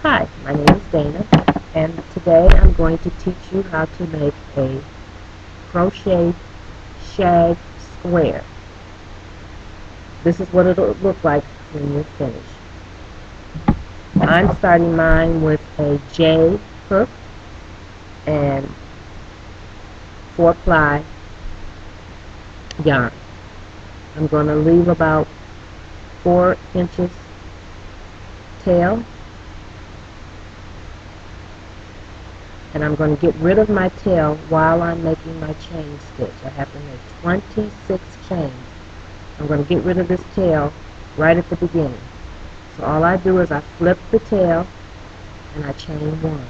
Hi, my name is Dana, and today I'm going to teach you how to make a crochet shag square. This is what it'll look like when you're finished. I'm starting mine with a J hook and 4-ply yarn. I'm going to leave about 4 inches tail, and I'm going to get rid of my tail while I'm making my chain stitch. I have to make 26 chains. I'm going to get rid of this tail right at the beginning. So all I do is I flip the tail and I chain 1.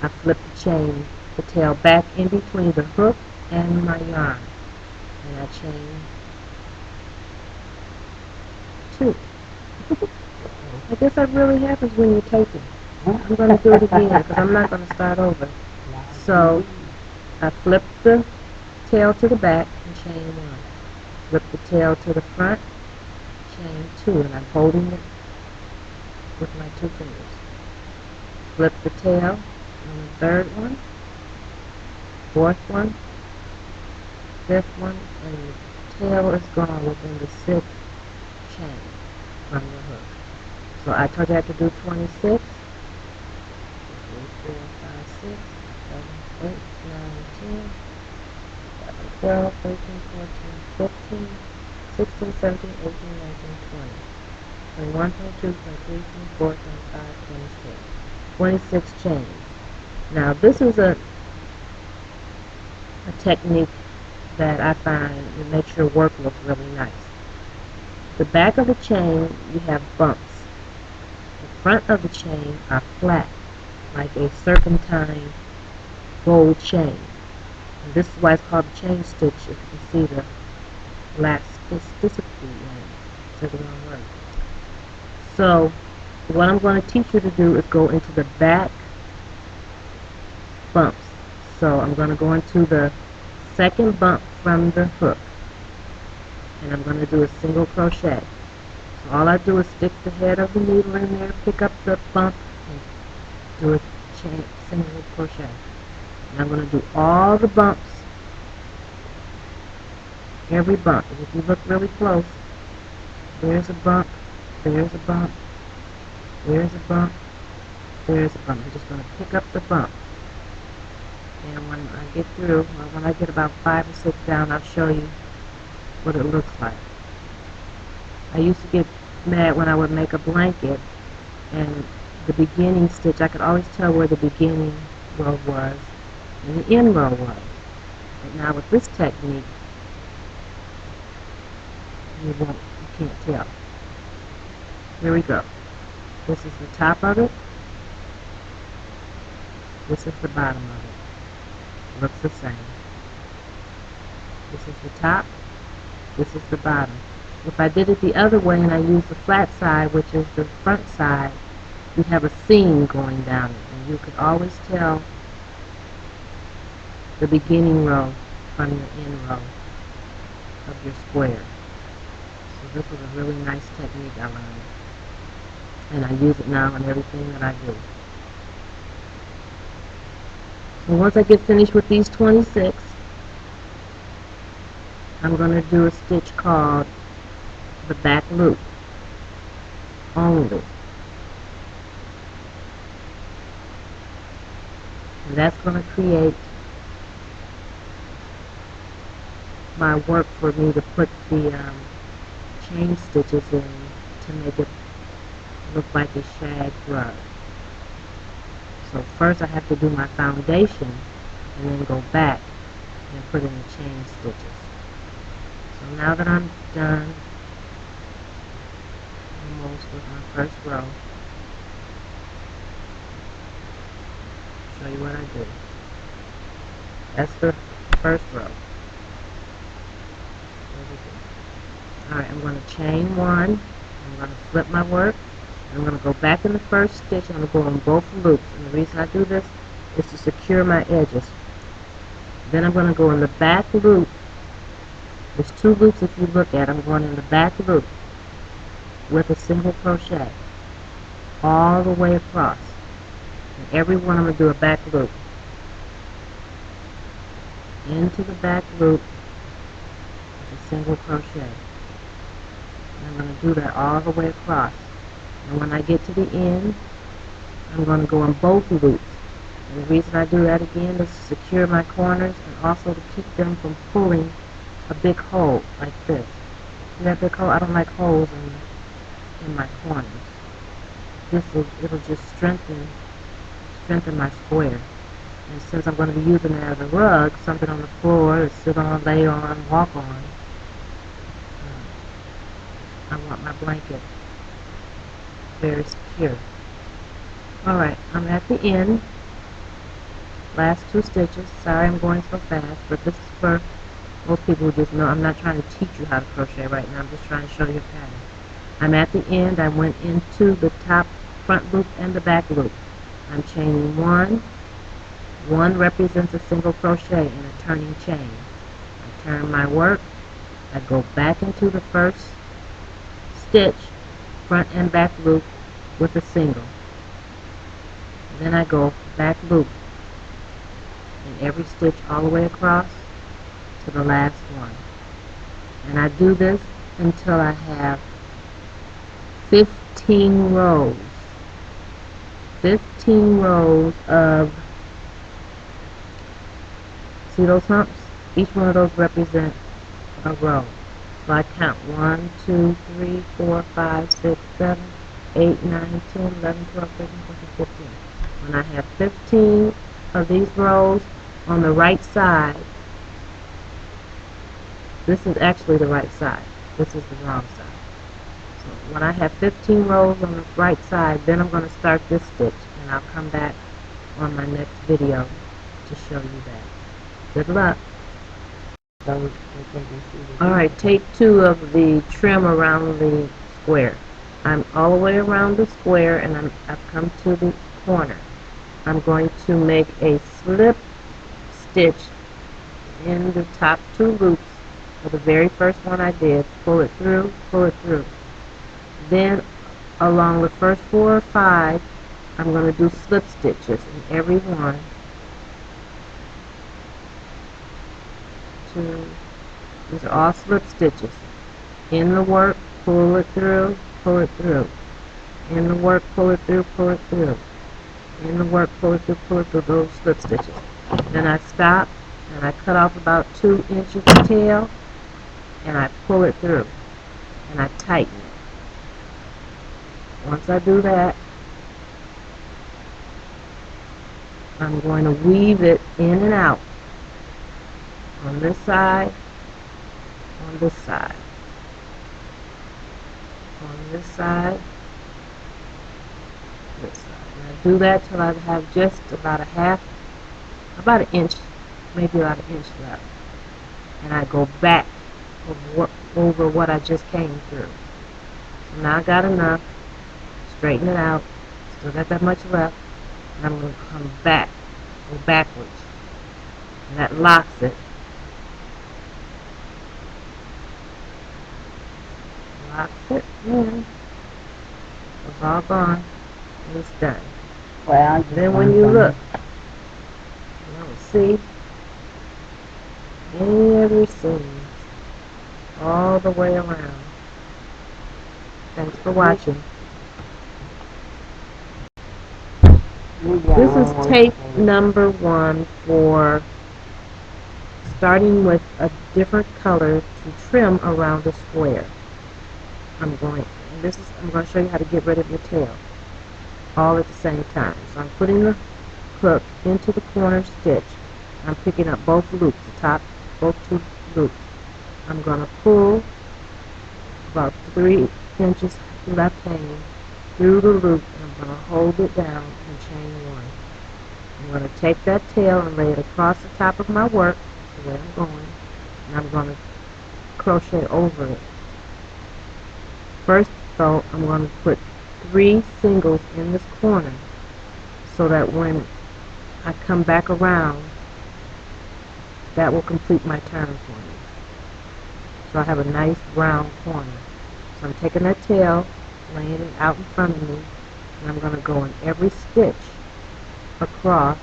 I flip the tail back in between the hook and my yarn, and I chain 2. I guess that really happens when you're taping. I'm going to do it again because I'm not going to start over. So I flip the tail to the back and chain 1. Flip the tail to the front, chain 2, and I'm holding it with my 2 fingers. Flip the tail on the 3rd one, 4th one, 5th one, and the tail is gone within the 6th chain from the hook. So I told you I had to do 26. 3, 4, 5, 6, 7, 8, 9, 10, 11, 12, 13, 14, 15, 16, 17, 18, 19, 20, 21, 22, 23, 24, 25, 26. 26 chains. Now this is a technique that I find it makes your work look really nice. The back of the chain you have bumps. The front of the chain are flat, like a serpentine gold chain. And this is why it's called a chain stitch. If you can see the elasticity in it. It's the wrong word. So what I'm going to teach you to do is go into the back bumps. So I'm going to go into the 2nd bump from the hook, and I'm going to do a single crochet. So all I do is stick the head of the needle in there, pick up the bump, and do a single crochet. And I'm going to do all the bumps, every bump. And if you look really close, there's a bump, there's a bump, there's a bump, there's a bump. I'm just going to pick up the bump. And when I get through, or when I get about 5 or 6 down, I'll show you what it looks like. I used to get mad when I would make a blanket, and the beginning stitch, I could always tell where the beginning row was and the end row was. But now with this technique, you can't tell. Here we go. This is the top of it. This is the bottom of it. Looks the same. This is the top. This is the bottom. If I did it the other way and I used the flat side, which is the front side, you'd have a seam going down it, and you could always tell the beginning row from the end row of your square. So this was a really nice technique I learned, and I use it now in everything that I do. So once I get finished with these 26, I'm going to do a stitch called the back loop only. And that's going to create my work for me to put the chain stitches in to make it look like a shag rug. So first I have to do my foundation and then go back and put in the chain stitches. So now that I'm done almost with my first row, show you what I do. That's the first row. Alright, I'm going to chain 1, I'm going to flip my work, and I'm going to go back in the first stitch, and I'm going to go on both loops. And the reason I do this is to secure my edges. Then I'm going to go in the back loop. There's 2 loops if you look at. I'm going in the back loop with a single crochet. all the way across. And every one I'm going to do a back loop. Into the back loop with a single crochet. And I'm going to do that all the way across. And when I get to the end, I'm going to go in both loops. And the reason I do that again is to secure my corners and also to keep them from pulling a big hole like this. See that big hole? I don't like holes in my corners. It'll just strengthen my square. And since I'm going to be using it as a rug, something on the floor to sit on, lay on, walk on, I want my blanket very secure. Alright, I'm at the end. Last 2 stitches. Sorry I'm going so fast, but this is for most people who just know. I'm not trying to teach you how to crochet right now. I'm just trying to show you a pattern. I'm at the end. I went into the top front loop and the back loop. I'm chaining 1. 1 represents a single crochet in a turning chain. I turn my work. I go back into the first stitch, front and back loop with a single. Then I go back loop in every stitch all the way across to the last one. And I do this until I have 15 rows. 15 rows of, see those humps? Each one of those represents a row. So I count 1, 2, 3, 4, 5, 6, 7, 8, 9, 10, 11, 12, 13, 14, 15. When I have 15 of these rows on the right side, this is actually the right side. This is the wrong side. So when I have 15 rows on the right side, then I'm going to start this stitch, and I'll come back on my next video to show you that. Good luck. Alright, take 2 of the trim around the square. I'm all the way around the square, and I've come to the corner. I'm going to make a slip stitch in the top 2 loops for the very first one I did. Pull it through, pull it through. Then along the first 4 or 5, I'm going to do slip stitches in every one. 2, these are all slip stitches. In the work, pull it through, pull it through. In the work, pull it through, pull it through. In the work, pull it through, those slip stitches. Then I stop, and I cut off about 2 inches of tail, and I pull it through, and I tighten it. Once I do that, I'm going to weave it in and out on this side, on this side, on this side, this side. And I do that till I have just about about an inch, maybe about an inch left. And I go back over what I just came through. So now I got enough. Straighten it out. Still got that much left. And I'm going to come back, go backwards. And that locks it. Locks it in. It's all gone. And it's done. Well, Then when you look, you don't see any of your seams all the way around. Thanks for watching. This is tape number 1 for starting with a different color to trim around the square. I'm going to show you how to get rid of your tail all at the same time. So I'm putting the hook into the corner stitch. I'm picking up both loops, the top, both 2 loops. I'm going to pull about 3 inches left hanging through the loop, and I'm going to hold it down and chain 1. I'm going to take that tail and lay it across the top of my work, the way I'm going, and I'm going to crochet over it. First, though, I'm going to put 3 singles in this corner so that when I come back around, that will complete my turn for me. So I have a nice round corner. So I'm taking that tail, laying it out in front of me, And I'm going to go in every stitch across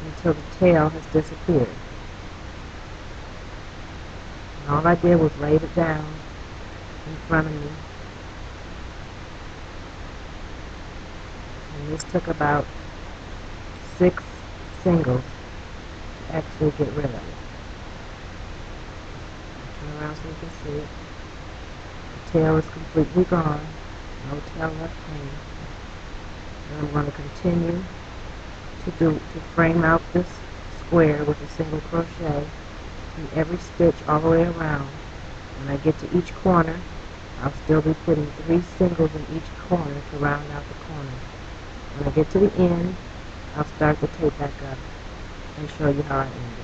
until the tail has disappeared. And all I did was lay it down in front of me. And this took about 6 singles to actually get rid of it. Turn around so you can see it. The tail is completely gone. No tail left hanging. And I'm going to continue to frame out this square with a single crochet in every stitch all the way around. When I get to each corner, I'll still be putting 3 singles in each corner to round out the corner. When I get to the end, I'll start the tape back up and show you how I end it.